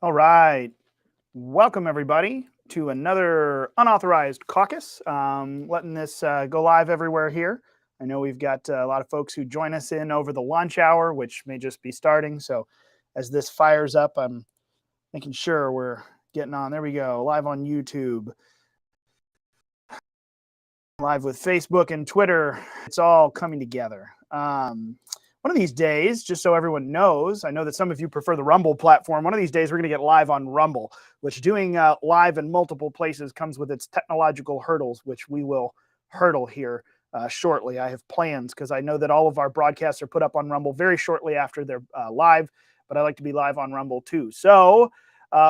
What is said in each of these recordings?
All right. Welcome, everybody, to another Unauthorized Caucus. Letting this go live everywhere here. I know we've got a lot of folks who join us in over the lunch hour, which may just be starting. So as this fires up, I'm making sure we're getting on. There we go. Live on YouTube. Live with Facebook and Twitter. It's all coming together. One of these days, just so everyone knows, I know that some of you prefer the Rumble platform. One of these days, we're going to get live on Rumble, which doing live in multiple places comes with its technological hurdles, which we will hurdle here shortly. I have plans because I know that all of our broadcasts are put up on Rumble very shortly after they're live, but I like to be live on Rumble too. So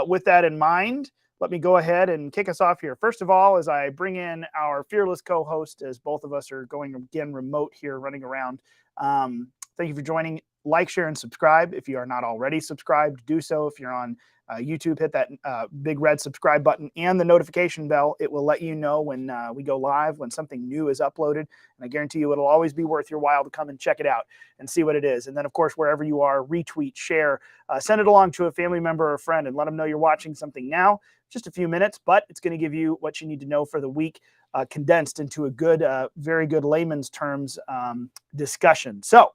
with that in mind, let me go ahead and kick us off here. First of all, as I bring in our fearless co-host, as both of us are going again remote here, running around. Thank you for joining. Like, share, and subscribe. If you are not already subscribed, do so. If you're on YouTube, hit that big red subscribe button and the notification bell. It will let you know when we go live, when something new is uploaded. And I guarantee you it'll always be worth your while to come and check it out and see what it is. And then, of course, wherever you are, retweet, share, send it along to a family member or a friend and let them know you're watching something now. Just a few minutes, but it's going to give you what you need to know for the week, condensed into a good, very good layman's terms discussion. So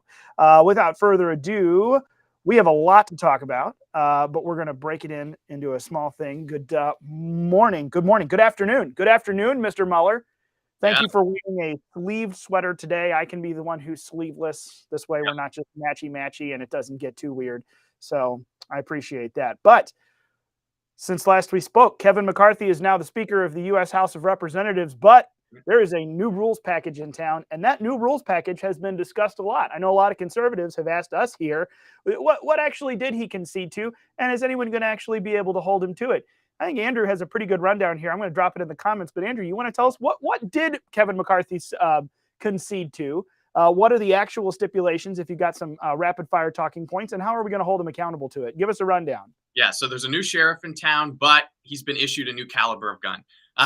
without further ado, we have a lot to talk about, but we're going to break it into a small thing. Good morning, good afternoon, Mr. Mueller. Thank you for wearing a sleeved sweater today. I can be the one who's sleeveless. This way we're not just matchy and it doesn't get too weird. So I appreciate that. But since last we spoke, Kevin McCarthy is now the Speaker of the U.S. House of Representatives, but there is a new rules package in town, and that new rules package has been discussed a lot. I know a lot of conservatives have asked us here, what actually did he concede to, and is anyone going to actually be able to hold him to it? I think Andrew has a pretty good rundown here. I'm going to drop it in the comments, but Andrew, you want to tell us what did Kevin McCarthy concede to? What are the actual stipulations, if you got some rapid-fire talking points, and how are we going to hold him accountable to it? Give us a rundown. Yeah, so there's a new sheriff in town, but he's been issued a new caliber of gun.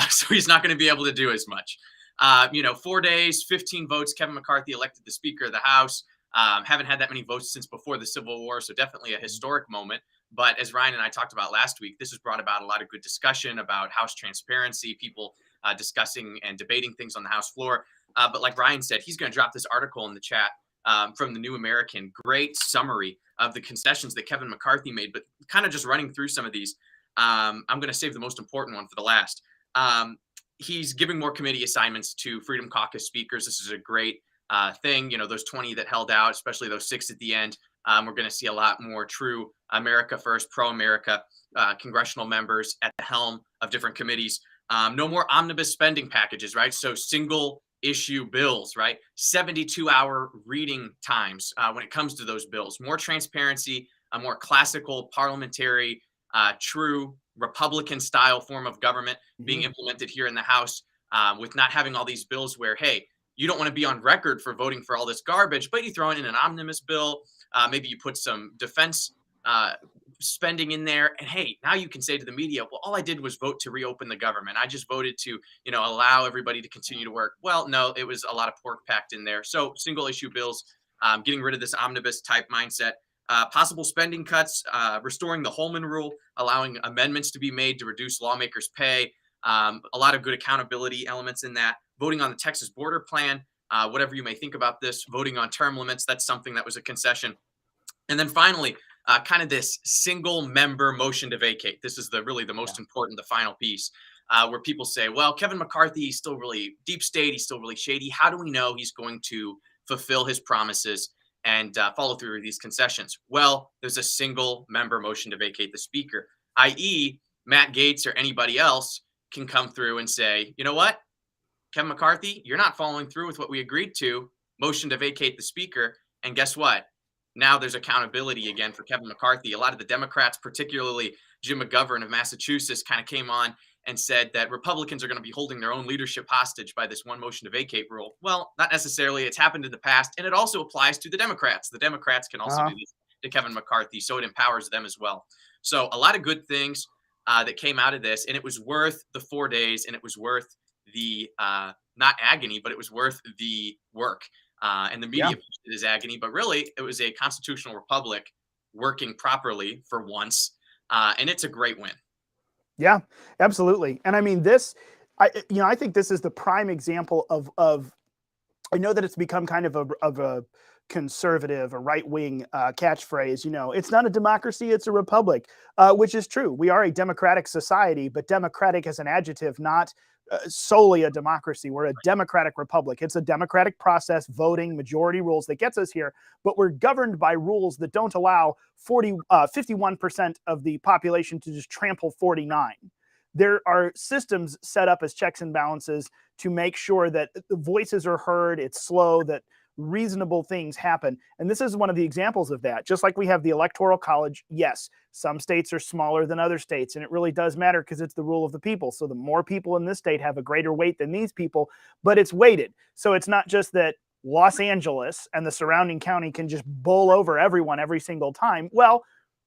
So he's not going to be able to do as much. 4 days, 15 votes. Kevin McCarthy elected the Speaker of the House. Haven't had that many votes since before the Civil War, so definitely a historic moment. But as Ryan and I talked about last week, this has brought about a lot of good discussion about House transparency, people discussing and debating things on the House floor. But like Ryan said, he's going to drop this article in the chat from the New American. Great summary of the concessions that Kevin McCarthy made, but kind of just running through some of these. I'm going to save the most important one for the last. He's giving more committee assignments to Freedom Caucus speakers. This is a great thing. Those 20 that held out, especially those 6 at the end. We're going to see a lot more true America first, pro-America congressional members at the helm of different committees. No more omnibus spending packages, right? So single issue bills, right? 72-hour reading times when it comes to those bills. More transparency, a more classical parliamentary, true Republican style form of government being implemented here in the House, with not having all these bills where, hey, you don't want to be on record for voting for all this garbage, but you throw in an omnibus bill. Maybe you put some defense spending in there, and hey, now you can say to the media, well, all I did was vote to reopen the government. I just voted to, allow everybody to continue to work. Well, no, it was a lot of pork packed in there. So single issue bills, getting rid of this omnibus type mindset, possible spending cuts, restoring the Holman rule, allowing amendments to be made to reduce lawmakers' pay. A lot of good accountability elements in that. Voting on the Texas border plan, whatever you may think about this, voting on term limits, that's something that was a concession. And then finally, kind of this single member motion to vacate. This is really the most important, the final piece, where people say, well, Kevin McCarthy, he's still really deep state. He's still really shady. How do we know he's going to fulfill his promises and follow through with these concessions? Well, there's a single member motion to vacate the Speaker, i.e. Matt Gaetz or anybody else can come through and say, you know what, Kevin McCarthy, you're not following through with what we agreed to, motion to vacate the Speaker. And guess what? Now there's accountability again for Kevin McCarthy. A lot of the Democrats, particularly Jim McGovern of Massachusetts, kind of came on and said that Republicans are going to be holding their own leadership hostage by this one motion to vacate rule. Well, not necessarily. It's happened in the past, and it also applies to the Democrats. The Democrats can also do this to Kevin McCarthy, so it empowers them as well. So a lot of good things that came out of this, and it was worth the 4 days, and it was worth the not agony, but it was worth the work. And the media pushed it as agony, but really it was a constitutional republic working properly for once. And it's a great win. Yeah, absolutely. And I mean, I think this is the prime example of I know that it's become kind of a conservative, a right wing catchphrase. It's not a democracy; it's a republic, which is true. We are a democratic society, but democratic as an adjective, not solely a democracy. We're a democratic republic. It's a democratic process, voting, majority rules that gets us here, but we're governed by rules that don't allow 51% of the population to just trample 49. There are systems set up as checks and balances to make sure that the voices are heard, it's slow, that reasonable things happen. And this is one of the examples of that. Just like we have the Electoral College, yes, some states are smaller than other states, and it really does matter because it's the rule of the people. So the more people in this state have a greater weight than these people, but it's weighted. So it's not just that Los Angeles and the surrounding county can just bowl over everyone every single time. Well,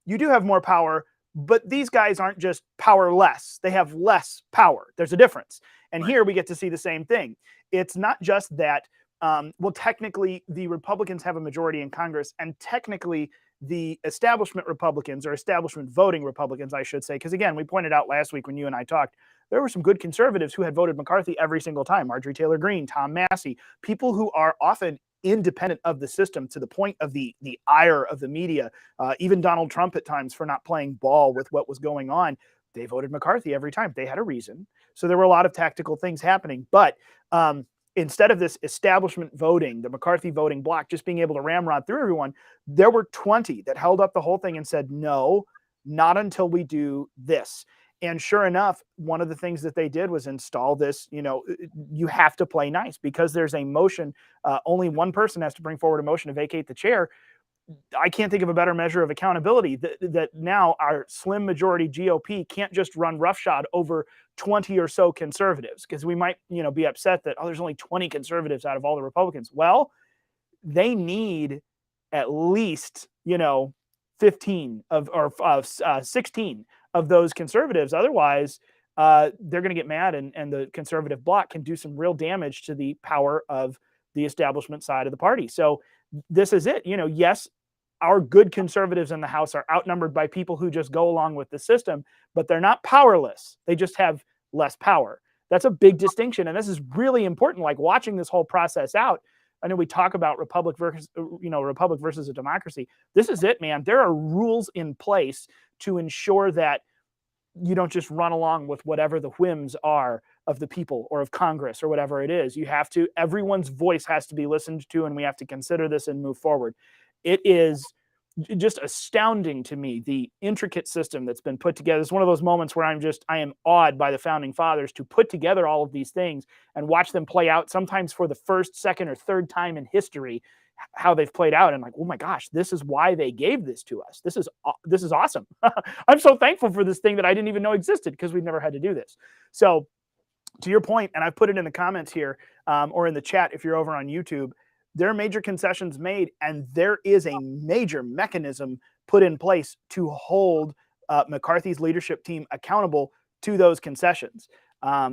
you do have more power, but these guys aren't just powerless. They have less power. There's a difference. And here we get to see the same thing. It's not just that, technically the Republicans have a majority in Congress, and technically the establishment Republicans, or establishment voting Republicans, I should say, because again, we pointed out last week when you and I talked, there were some good conservatives who had voted McCarthy every single time. Marjorie Taylor Greene, Tom Massey, people who are often independent of the system to the point of the ire of the media, even Donald Trump at times for not playing ball with what was going on. They voted McCarthy every time. They had a reason. So there were a lot of tactical things happening. But instead of this establishment voting, the McCarthy voting bloc just being able to ramrod through everyone, there were 20 that held up the whole thing and said, no, not until we do this. And sure enough, one of the things that they did was install this, you have to play nice because there's a motion. Only one person has to bring forward a motion to vacate the chair. I can't think of a better measure of accountability that now our slim majority GOP can't just run roughshod over 20 or so conservatives, because we might, be upset that, there's only 20 conservatives out of all the Republicans. Well, they need at least, 15 or 16 of those conservatives. Otherwise, they're going to get mad, and the conservative bloc can do some real damage to the power of the establishment side of the party. So this is it. Yes, our good conservatives in the House are outnumbered by people who just go along with the system, but they're not powerless. They just have less power. That's a big distinction. And this is really important. Like watching this whole process out. I know we talk about republic versus a democracy. This is it, man. There are rules in place to ensure that you don't just run along with whatever the whims are of the people or of Congress or whatever it is. Everyone's voice has to be listened to, and we have to consider this and move forward. It is just astounding to me, the intricate system that's been put together. It's one of those moments where I am awed by the founding fathers to put together all of these things and watch them play out, sometimes for the first, second, or third time in history, how they've played out. And like, oh my gosh, this is why they gave this to us. This is awesome. I'm so thankful for this thing that I didn't even know existed, because we've never had to do this. So to your point, and I've put it in the comments here, or in the chat if you're over on YouTube, there are major concessions made, and there is a major mechanism put in place to hold McCarthy's leadership team accountable to those concessions.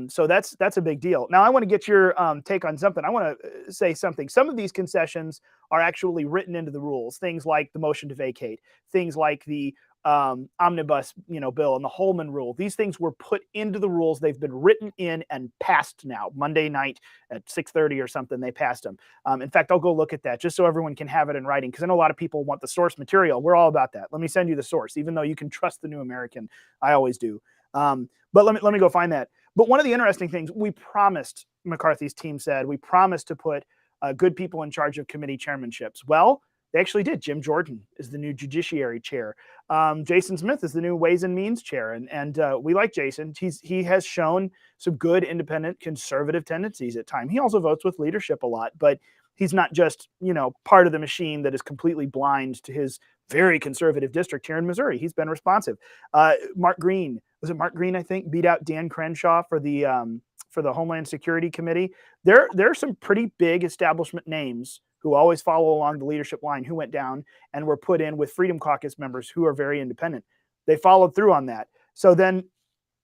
So that's a big deal. Now, I want to get your take on something. I want to say something. Some of these concessions are actually written into the rules. Things like the motion to vacate, things like the omnibus, bill, and the Holman rule. These things were put into the rules. They've been written in and passed now. Monday night at 6:30 or something, they passed them. In fact, I'll go look at that just so everyone can have it in writing, because I know a lot of people want the source material. We're all about that. Let me send you the source, even though you can trust the New American. I always do. But let me go find that. But one of the interesting things we promised, McCarthy's team said, we promised to put good people in charge of committee chairmanships. Well, they actually did. Jim Jordan is the new Judiciary chair. Jason Smith is the new Ways and Means chair. And we like Jason. He has shown some good, independent, conservative tendencies at times. He also votes with leadership a lot, but he's not just, part of the machine that is completely blind to his very conservative district here in Missouri. He's been responsive. Mark Green, I think, beat out Dan Crenshaw for the Homeland Security Committee. There are some pretty big establishment names who always follow along the leadership line, who went down and were put in with Freedom Caucus members who are very independent. They followed through on that. So then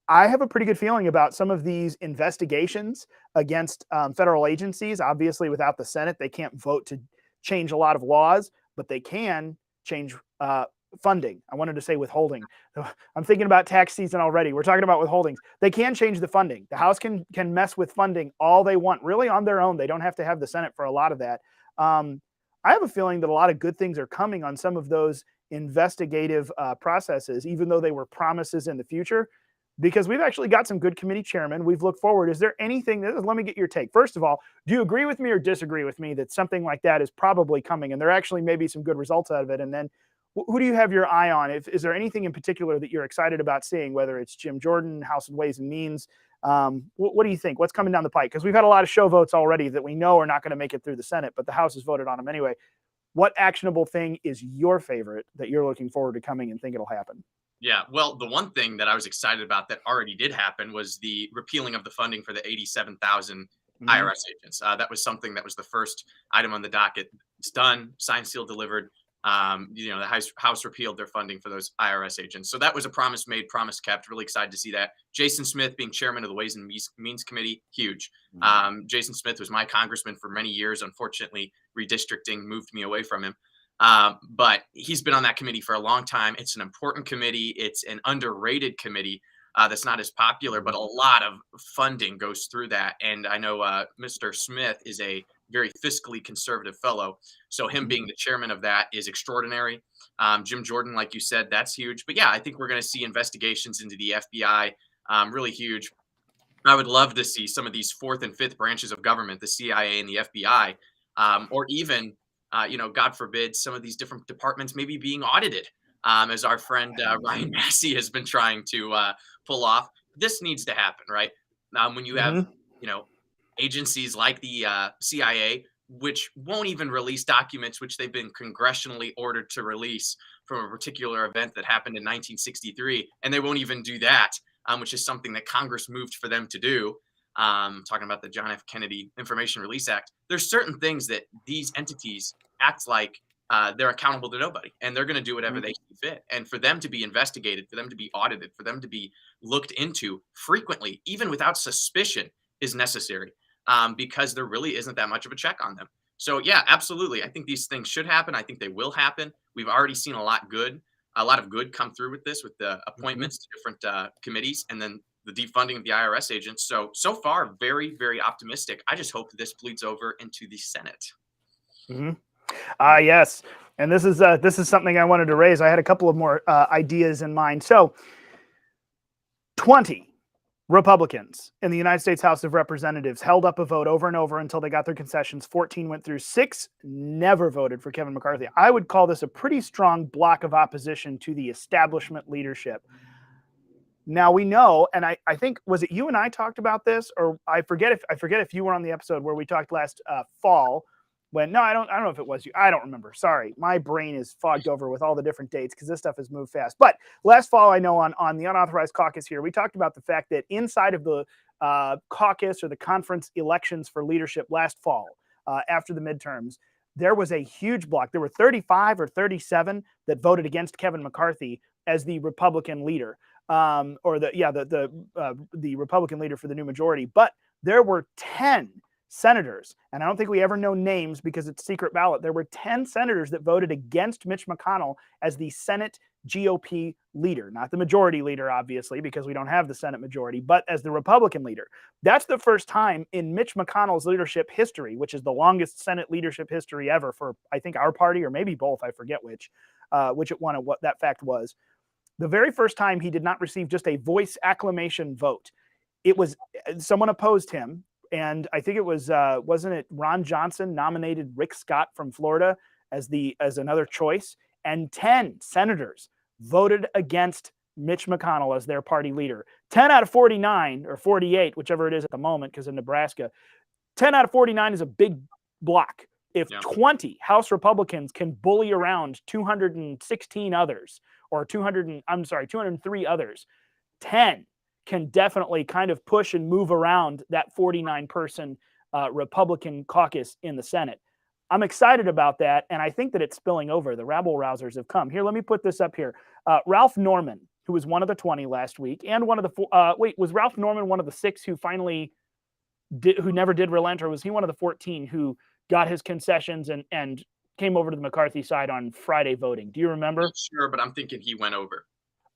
I have a pretty good feeling about some of these investigations against federal agencies. Obviously, without the Senate, they can't vote to change a lot of laws, but they can change funding. I wanted to say withholding. I'm thinking about tax season already. We're talking about withholdings. They can change the funding. The House can mess with funding all they want, really on their own. They don't have to have the Senate for a lot of that. I have a feeling that a lot of good things are coming on some of those investigative processes, even though they were promises in the future, because we've actually got some good committee chairmen. We've looked forward. Is there anything let me get your take. First of all, do you agree with me or disagree with me that something like that is probably coming and there actually may be some good results out of it? And then who do you have your eye on? Is there anything in particular that you're excited about seeing, whether it's Jim Jordan, House and Ways and Means? What do you think? What's coming down the pike? Because we've had a lot of show votes already that we know are not going to make it through the Senate, but the House has voted on them anyway. What actionable thing is your favorite that you're looking forward to coming and think it'll happen? Yeah, well, the one thing that I was excited about that already did happen was the repealing of the funding for the 87,000 IRS agents. That was something that was the first item on the docket. It's done, signed, sealed, delivered. The House repealed their funding for those IRS agents. So that was a promise made, promise kept. Really excited to see that. Jason Smith being chairman of the Ways and Means Committee, huge. Jason Smith was my congressman for many years. Unfortunately, redistricting moved me away from him. But he's been on that committee for a long time. It's an important committee. It's an underrated committee that's not as popular, but a lot of funding goes through that. And I know Mr. Smith is a very fiscally conservative fellow. So him being the chairman of that is extraordinary. Jim Jordan, like you said, that's huge. But yeah, I think we're going to see investigations into the FBI, really huge. I would love to see some of these fourth and fifth branches of government, the CIA and the FBI, or even, God forbid, some of these different departments maybe being audited, as our friend Ryan Massey has been trying to pull off. This needs to happen, right? When you have, agencies like the CIA, which won't even release documents which they've been congressionally ordered to release from a particular event that happened in 1963, and they won't even do that, which is something that Congress moved for them to do. Talking about the John F. Kennedy Information Release Act, there's certain things that these entities act like they're accountable to nobody, and they're going to do whatever they see fit. And for them to be investigated, for them to be audited, for them to be looked into frequently, even without suspicion, is necessary. Because there really isn't that much of a check on them. So yeah, absolutely. I think these things should happen. I think they will happen. We've already seen a lot of good come through with this, with the appointments to different committees, and then the defunding of the IRS agents. So far, very, very optimistic. I just hope this bleeds over into the Senate. Yes. And this is something I wanted to raise. I had a couple of more ideas in mind. So 20 Republicans in the United States House of Representatives held up a vote over and over until they got their concessions. 14 went through. 6 never voted for Kevin McCarthy. I would call this a pretty strong block of opposition to the establishment leadership. Now we know, and I think, was it you and I talked about this, or I forget if you were on the episode where we talked last fall. I don't know if it was you. I don't remember. Sorry. My brain is fogged over with all the different dates because this stuff has moved fast. But last fall, I know on the Unauthorized Caucus here, we talked about the fact that inside of the caucus or the conference elections for leadership last fall, after the midterms, there was a huge block. There were 35 or 37 that voted against Kevin McCarthy as the Republican leader, or the Republican leader for the new majority. But there were 10 senators, and I don't think we ever know names because it's secret ballot. There were 10 senators that voted against Mitch McConnell as the Senate GOP leader, not the majority leader, obviously, because we don't have the Senate majority, but as the Republican leader. That's the first time in Mitch McConnell's leadership history, which is the longest Senate leadership history ever for, I think, our party, or maybe both, I forget which it won and what that fact was. The very first time he did not receive just a voice acclamation vote. It was someone opposed him. And I think it was, wasn't it Ron Johnson nominated Rick Scott from Florida as another choice? And 10 senators voted against Mitch McConnell as their party leader. 10 out of 49 or 48, whichever it is at the moment, because in Nebraska, 10 out of 49 is a big block. If 20 House Republicans can bully around 216 others, or 203 others, 10 can definitely kind of push and move around that 49-person Republican caucus in the Senate. I'm excited about that, and I think that it's spilling over. The rabble-rousers have come. Here, let me put this up here. Ralph Norman, who was one of the 20 last week, and one of the was Ralph Norman one of the 6 who who never did relent, or was he one of the 14 who got his concessions and came over to the McCarthy side on Friday voting. Do you remember? Not sure, but I'm thinking he went over.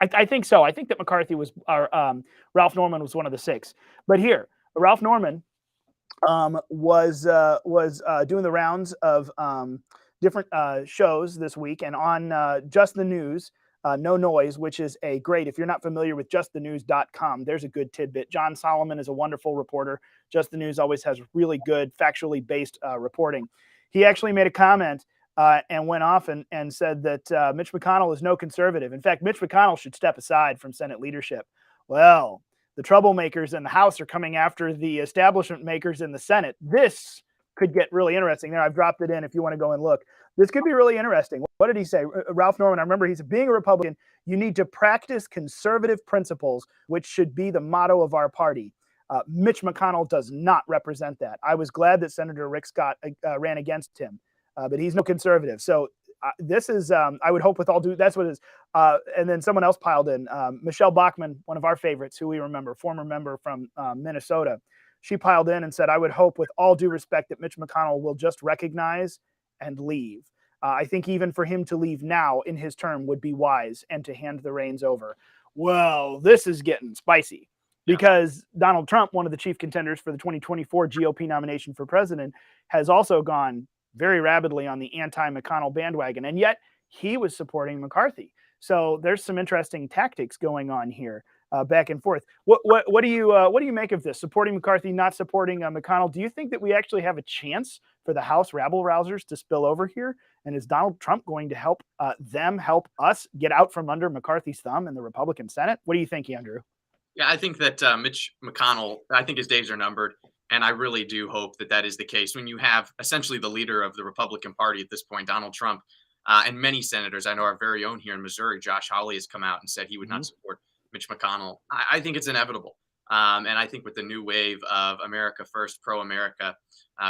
I think so. I think that McCarthy was, or Ralph Norman was one of the 6. But here, Ralph Norman was doing the rounds of different shows this week, and on Just the News, No Noise, which is a great, if you're not familiar with justthenews.com, there's a good tidbit. John Solomon is a wonderful reporter. Just the News always has really good, factually based reporting. He actually made a comment and went off and said that Mitch McConnell is no conservative. In fact, Mitch McConnell should step aside from Senate leadership. Well, the troublemakers in the House are coming after the establishment makers in the Senate. This could get really interesting. There, I've dropped it in if you want to go and look. This could be really interesting. What did he say? Ralph Norman, I remember he's being a Republican, you need to practice conservative principles, which should be the motto of our party. Mitch McConnell does not represent that. I was glad that Senator Rick Scott ran against him, but he's no conservative. So this is, I would hope with all due, that's what it is. And then someone else piled in, Michelle Bachmann, one of our favorites, who we remember, former member from Minnesota. She piled in and said, I would hope with all due respect that Mitch McConnell will just recognize and leave. I think even for him to leave now in his term would be wise, and to hand the reins over. Well, this is getting spicy because Donald Trump, one of the chief contenders for the 2024 GOP nomination for president, has also gone very rapidly on the anti-McConnell bandwagon, and yet he was supporting McCarthy. So there's some interesting tactics going on here, back and forth. What do you make of this? Supporting McCarthy, not supporting McConnell? Do you think that we actually have a chance for the House rabble-rousers to spill over here? And is Donald Trump going to help them help us get out from under McCarthy's thumb in the Republican Senate? What do you think, Andrew? Yeah, I think that Mitch McConnell, I think his days are numbered. And I really do hope that that is the case when you have essentially the leader of the Republican Party at this point, Donald Trump, and many senators. I know our very own here in Missouri, Josh Hawley, has come out and said he would not support Mitch McConnell. I think it's inevitable. And I think with the new wave of America First, pro-America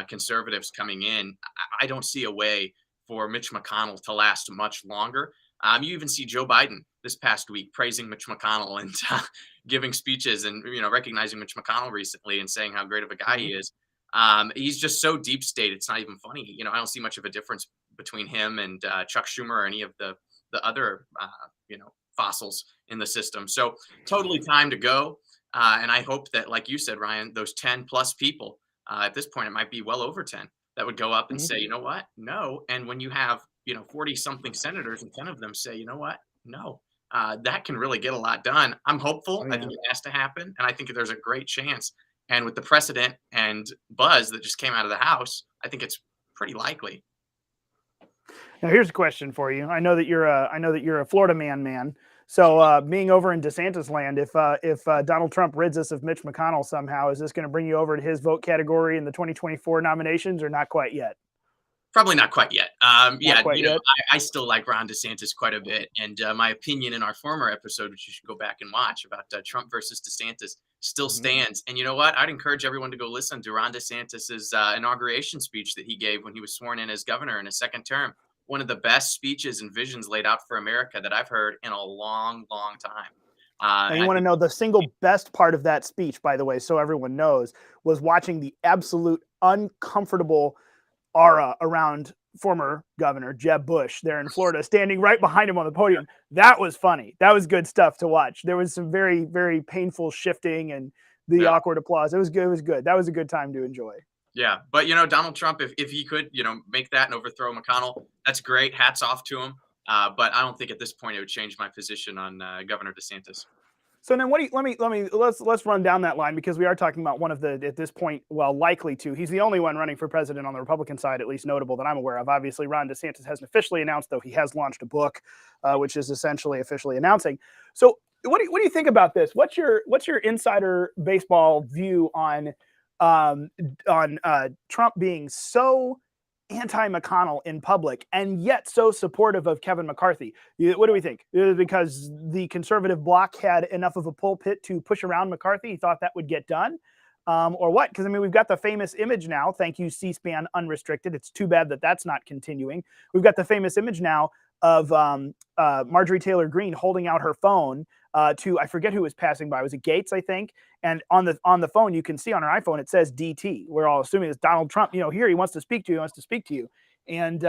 conservatives coming in, I don't see a way for Mitch McConnell to last much longer. You even see Joe Biden this past week praising Mitch McConnell and giving speeches and recognizing Mitch McConnell recently and saying how great of a guy he is. He's just so deep state, it's not even funny. I don't see much of a difference between him and Chuck Schumer or any of the other fossils in the system. So totally time to go. And I hope that, like you said, Ryan, those 10 plus people, at this point, it might be well over 10, that would go up and say, you know what? No. And when you have 40 something senators and 10 of them say, you know what? No. That can really get a lot done. I'm hopeful. I think it has to happen. And I think there's a great chance. And with the precedent and buzz that just came out of the House, I think it's pretty likely. Now, here's a question for you. I know that you're a Florida man. So being over in DeSantis land, if Donald Trump rids us of Mitch McConnell somehow, is this going to bring you over to his vote category in the 2024 nominations, or not quite yet? Probably not quite yet. Yet. I still like Ron DeSantis quite a bit. And my opinion in our former episode, which you should go back and watch, about Trump versus DeSantis still stands. And you know what? I'd encourage everyone to go listen to Ron DeSantis's inauguration speech that he gave when he was sworn in as governor in his second term. One of the best speeches and visions laid out for America that I've heard in a long, long time. And you want to know the single best part of that speech, by the way, so everyone knows, was watching the absolute uncomfortable aura around former Governor Jeb Bush there in Florida, standing right behind him on the podium. That was funny. That was good stuff to watch. There was some very, very painful shifting and the awkward applause. It was good. It was good. That was a good time to enjoy. Yeah. But, Donald Trump, if he could, make that and overthrow McConnell, that's great. Hats off to him. But I don't think at this point it would change my position on Governor DeSantis. So then let's run down that line, because we are talking about one of the, at this point, likely to, he's the only one running for president on the Republican side, at least notable that I'm aware of. Obviously, Ron DeSantis hasn't officially announced, though he has launched a book, which is essentially officially announcing. So what do you think about this? What's your insider baseball view on Trump being so anti-McConnell in public and yet so supportive of Kevin McCarthy? What do we think? Because the conservative bloc had enough of a pulpit to push around McCarthy, he thought that would get done, or what? Because we've got the famous image now. Thank you, C-SPAN Unrestricted. It's too bad that that's not continuing. We've got the famous image now of Marjorie Taylor Greene holding out her phone to, I forget who was passing by. Was it Gates, I think? And on the phone, you can see on her iPhone, it says DT. We're all assuming it's Donald Trump. Here, he wants to speak to you. He wants to speak to you. And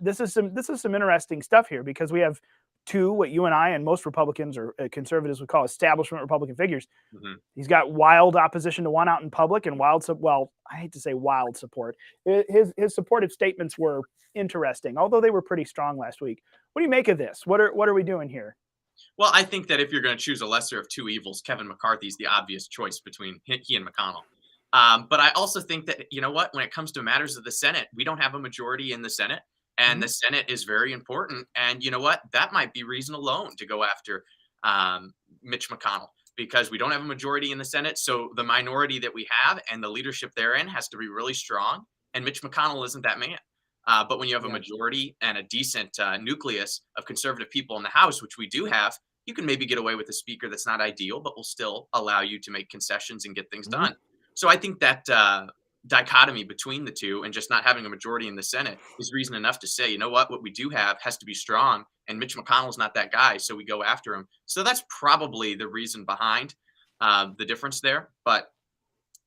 this is some interesting stuff here, because we have two, what you and I and most Republicans or conservatives would call establishment Republican figures. Mm-hmm. He's got wild opposition to one out in public and well, I hate to say wild support. His supportive statements were interesting, although they were pretty strong last week. What do you make of this? What are we doing here? Well, I think that if you're going to choose a lesser of two evils, Kevin McCarthy is the obvious choice between he and McConnell. But I also think that, you know what, when it comes to matters of the Senate, we don't have a majority in the Senate, and the Senate is very important. And you know what, that might be reason alone to go after Mitch McConnell, because we don't have a majority in the Senate. So the minority that we have and the leadership therein has to be really strong. And Mitch McConnell isn't that man. But when you have a majority and a decent nucleus of conservative people in the House, which we do have, you can maybe get away with a speaker that's not ideal, but will still allow you to make concessions and get things done. So I think that dichotomy between the two and just not having a majority in the Senate is reason enough to say, you know what we do have has to be strong, and Mitch McConnell's not that guy, so we go after him. So that's probably the reason behind the difference there. But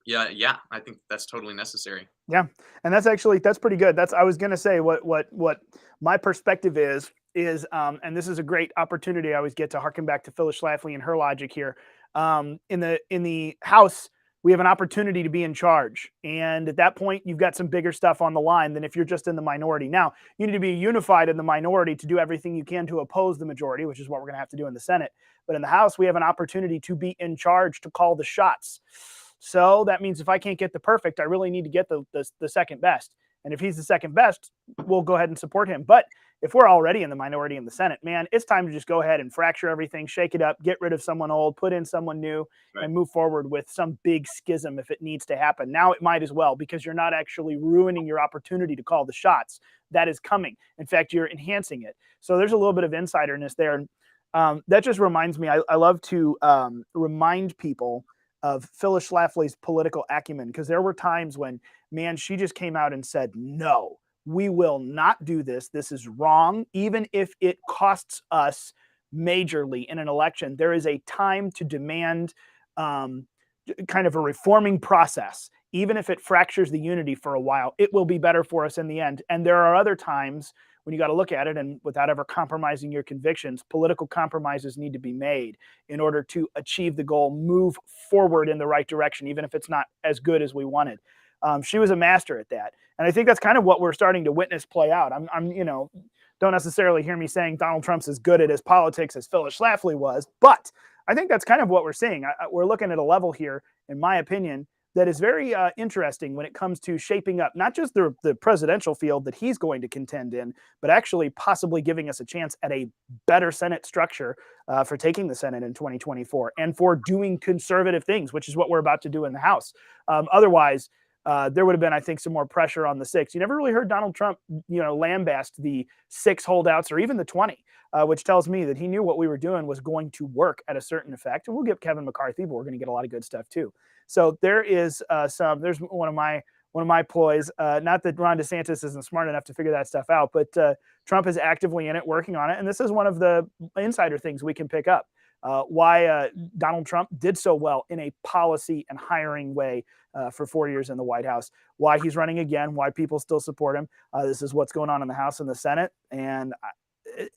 yeah, I think that's totally necessary. Yeah, and that's pretty good. I was going to say what my perspective is, and this is a great opportunity I always get to harken back to Phyllis Schlafly and her logic here. In the House, we have an opportunity to be in charge, and at that point, you've got some bigger stuff on the line than if you're just in the minority. Now, you need to be unified in the minority to do everything you can to oppose the majority, which is what we're going to have to do in the Senate. But in the House, we have an opportunity to be in charge, to call the shots. So that means if I can't get the perfect, I really need to get the second best. And if he's the second best, we'll go ahead and support him. But if we're already in the minority in the Senate, man, it's time to just go ahead and fracture everything, shake it up, get rid of someone old, put in someone new, and move forward with some big schism if it needs to happen. Now it might as well, because you're not actually ruining your opportunity to call the shots. That is coming. In fact, you're enhancing it. So there's a little bit of insiderness there. That just reminds me, I love to remind people of Phyllis Schlafly's political acumen, because there were times when, man, she just came out and said, no, we will not do this. This is wrong. Even if it costs us majorly in an election, there is a time to demand kind of a reforming process. Even if it fractures the unity for a while, it will be better for us in the end. And there are other times when you got to look at it, and without ever compromising your convictions, political compromises need to be made in order to achieve the goal, move forward in the right direction, even if it's not as good as we wanted. She was a master at that. And I think that's kind of what we're starting to witness play out. I'm don't necessarily hear me saying Donald Trump's as good at his politics as Phyllis Schlafly was, but I think that's kind of what we're seeing. We're looking at a level here, in my opinion, that is very interesting when it comes to shaping up not just the presidential field that he's going to contend in, but actually possibly giving us a chance at a better Senate structure for taking the Senate in 2024 and for doing conservative things, which is what we're about to do in the House. Otherwise, there would have been, I think, some more pressure on the 6. You never really heard Donald Trump, lambast the 6 holdouts or even the 20, which tells me that he knew what we were doing was going to work at a certain effect. And we'll get Kevin McCarthy, but we're going to get a lot of good stuff too. So there is there's one of my ploys. Not that Ron DeSantis isn't smart enough to figure that stuff out, but Trump is actively in it, working on it. And this is one of the insider things we can pick up. Why Donald Trump did so well in a policy and hiring way for 4 years in the White House, why he's running again, why people still support him. This is what's going on in the House and the Senate. And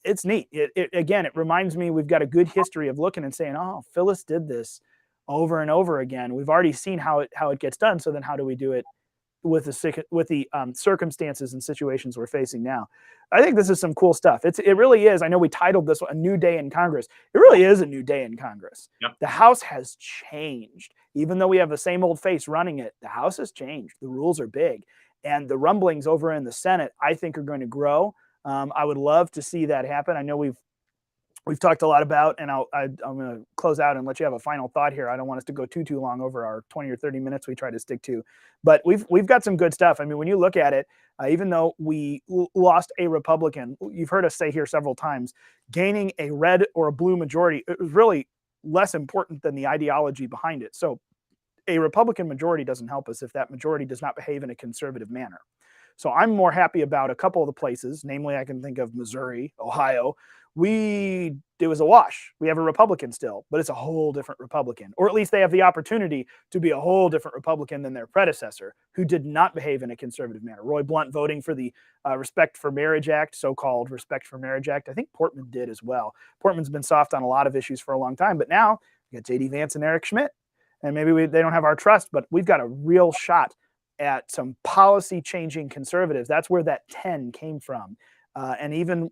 it's neat. It reminds me we've got a good history of looking and saying, oh, Phyllis did this over and over again. We've already seen how it gets done. So then how do we do it with the circumstances and situations we're facing now? I think this is some cool stuff. It really is. I know we titled this A New Day in Congress. It really is a new day in Congress. Yep. The House has changed. Even though we have the same old face running it, the House has changed. The rules are big. And the rumblings over in the Senate, I think, are going to grow. I would love to see that happen. I know we've talked a lot about, and I'm going to close out and let you have a final thought here. I don't want us to go too long over our 20 or 30 minutes we try to stick to, but we've got some good stuff. I mean, when you look at it, even though we lost a Republican, you've heard us say here several times, gaining a red or a blue majority, it was really less important than the ideology behind it. So a Republican majority doesn't help us if that majority does not behave in a conservative manner. So I'm more happy about a couple of the places, namely I can think of Missouri, Ohio, it was a wash. We have a Republican still, but it's a whole different Republican, or at least they have the opportunity to be a whole different Republican than their predecessor, who did not behave in a conservative manner. Roy Blunt voting for the Respect for Marriage Act, so-called Respect for Marriage Act. I think Portman did as well. Portman's been soft on a lot of issues for a long time, but now you got J.D. Vance and Eric Schmidt, and maybe they don't have our trust, but we've got a real shot at some policy-changing conservatives. That's where that 10 came from. And even,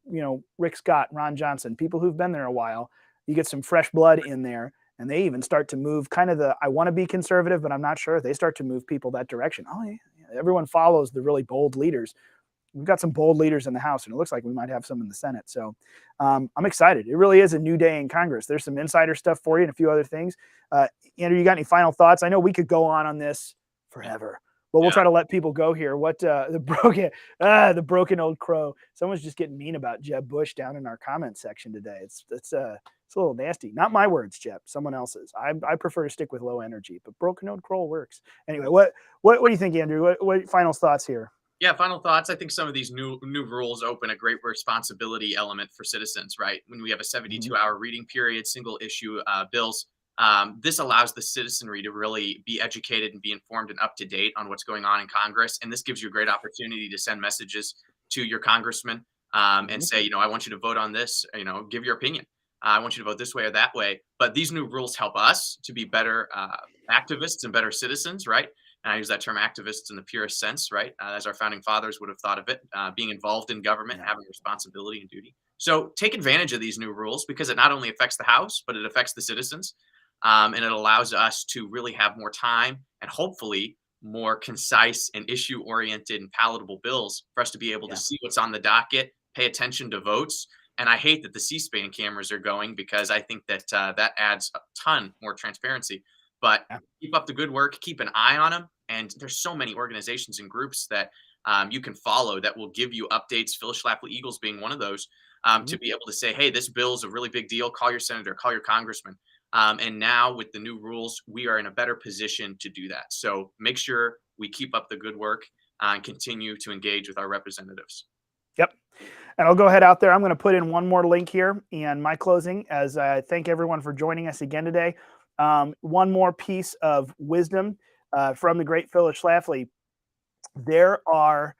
Rick Scott, Ron Johnson, people who've been there a while, you get some fresh blood in there, and they even start to move kind of I want to be conservative, but I'm not sure. They start to move people that direction. Oh, yeah. Everyone follows the really bold leaders. We've got some bold leaders in the House, and it looks like we might have some in the Senate. So I'm excited. It really is a new day in Congress. There's some insider stuff for you and a few other things. Andrew, you got any final thoughts? I know we could go on this forever. But we'll try to let people go here. What the broken old crow. Someone's just getting mean about Jeb Bush down in our comment section today. It's a little nasty. Not my words, Jeb. Someone else's. I prefer to stick with low energy, but broken old crow works. Anyway, what do you think, Andrew? What final thoughts here? Yeah, final thoughts. I think some of these new rules open a great responsibility element for citizens, right? When we have a 72-hour reading period, single issue bills. This allows the citizenry to really be educated and be informed and up to date on what's going on in Congress. And this gives you a great opportunity to send messages to your congressman and say, I want you to vote on this, give your opinion. I want you to vote this way or that way. But these new rules help us to be better activists and better citizens, right? And I use that term activists in the purest sense, right? As our founding fathers would have thought of it, being involved in government, having responsibility and duty. So take advantage of these new rules because it not only affects the House, but it affects the citizens. And it allows us to really have more time and hopefully more concise and issue-oriented and palatable bills for us to be able to see what's on the docket, pay attention to votes. And I hate that the C-SPAN cameras are going because I think that that adds a ton more transparency. But keep up the good work, keep an eye on them. And there's so many organizations and groups that you can follow that will give you updates, Phyllis Schlafly Eagles being one of those, to be able to say, hey, this bill is a really big deal. Call your senator, call your congressman. And now with the new rules, we are in a better position to do that. So make sure we keep up the good work and continue to engage with our representatives. Yep. And I'll go ahead out there. I'm going to put in one more link here in my closing as I thank everyone for joining us again today. One more piece of wisdom from the great Phyllis Schlafly. There are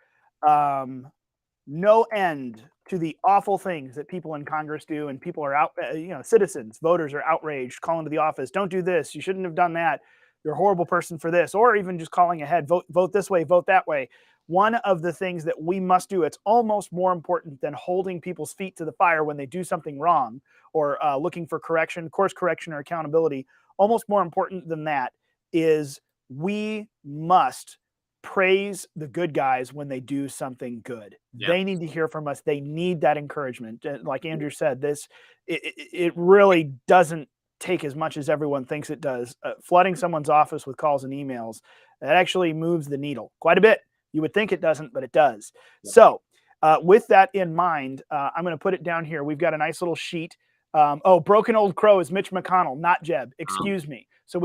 no end to the awful things that people in Congress do, and people are out, citizens, voters are outraged, calling to the office, don't do this, you shouldn't have done that, you're a horrible person for this, or even just calling ahead, vote this way, vote that way. One of the things that we must do, it's almost more important than holding people's feet to the fire when they do something wrong or looking for correction, course correction or accountability, almost more important than that is we must praise the good guys when they do something good. They need to hear from us. They need that encouragement. Like Andrew said, it really doesn't take as much as everyone thinks it does. Flooding someone's office with calls and emails, that actually moves the needle quite a bit. You would think it doesn't, but it does. So with that in mind, I'm going to put it down here. We've got a nice little sheet. Broken old crow is Mitch McConnell, not Jeb. Excuse me. So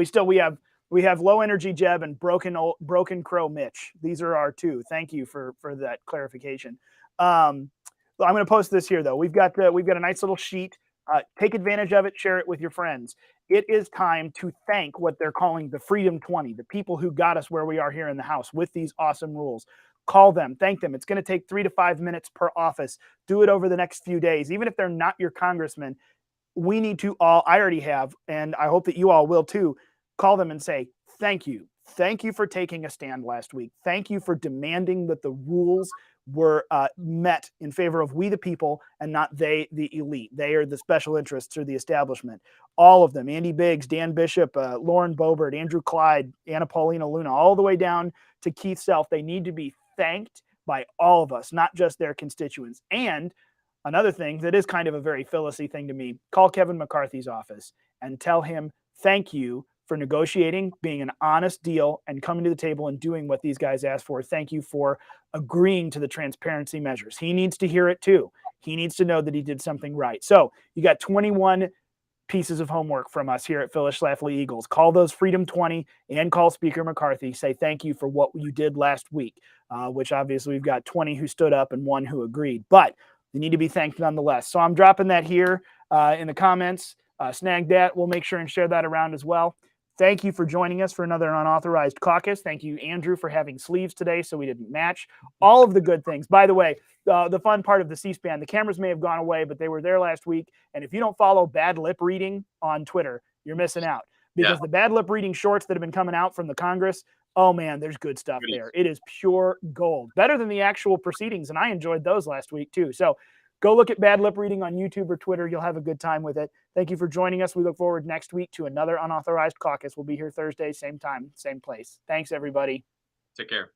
we have low energy Jeb and broken crow Mitch. These are our two. Thank you for that clarification. I'm going to post this here though. We've got a nice little sheet. Take advantage of it. Share it with your friends. It is time to thank what they're calling the Freedom 20, the people who got us where we are here in the House with these awesome rules. Call them, thank them. It's going to take 3 to 5 minutes per office. Do it over the next few days. Even if they're not your congressman, we need to all, I already have, and I hope that you all will too, call them and say, thank you. Thank you for taking a stand last week. Thank you for demanding that the rules were met in favor of we the people and not they, the elite. They are the special interests or the establishment. All of them, Andy Biggs, Dan Bishop, Lauren Boebert, Andrew Clyde, Anna Paulina Luna, all the way down to Keith Self. They need to be thanked by all of us, not just their constituents. And another thing that is kind of a very Phyllis-y thing to me, call Kevin McCarthy's office and tell him thank you for negotiating, being an honest deal, and coming to the table and doing what these guys asked for. Thank you for agreeing to the transparency measures. He needs to hear it too. He needs to know that he did something right. So you got 21 pieces of homework from us here at Phyllis Schlafly Eagles. Call those Freedom 20 and call Speaker McCarthy. Say thank you for what you did last week, which obviously we've got 20 who stood up and 1 who agreed. But They need to be thanked nonetheless. So I'm dropping that here in the comments. Snag that. We'll make sure and share that around as well. Thank you for joining us for another Unauthorized Caucus. Thank you, Andrew, for having sleeves today so we didn't match. All of the good things. By the way, the fun part of the C-SPAN, the cameras may have gone away, but they were there last week. And if you don't follow Bad Lip Reading on Twitter, you're missing out. Because the Bad Lip Reading shorts that have been coming out from the Congress, oh man, there's good stuff there. It is pure gold. Better than the actual proceedings, and I enjoyed those last week too. So go look at Bad Lip Reading on YouTube or Twitter. You'll have a good time with it. Thank you for joining us. We look forward next week to another Unauthorized Caucus. We'll be here Thursday, same time, same place. Thanks, everybody. Take care.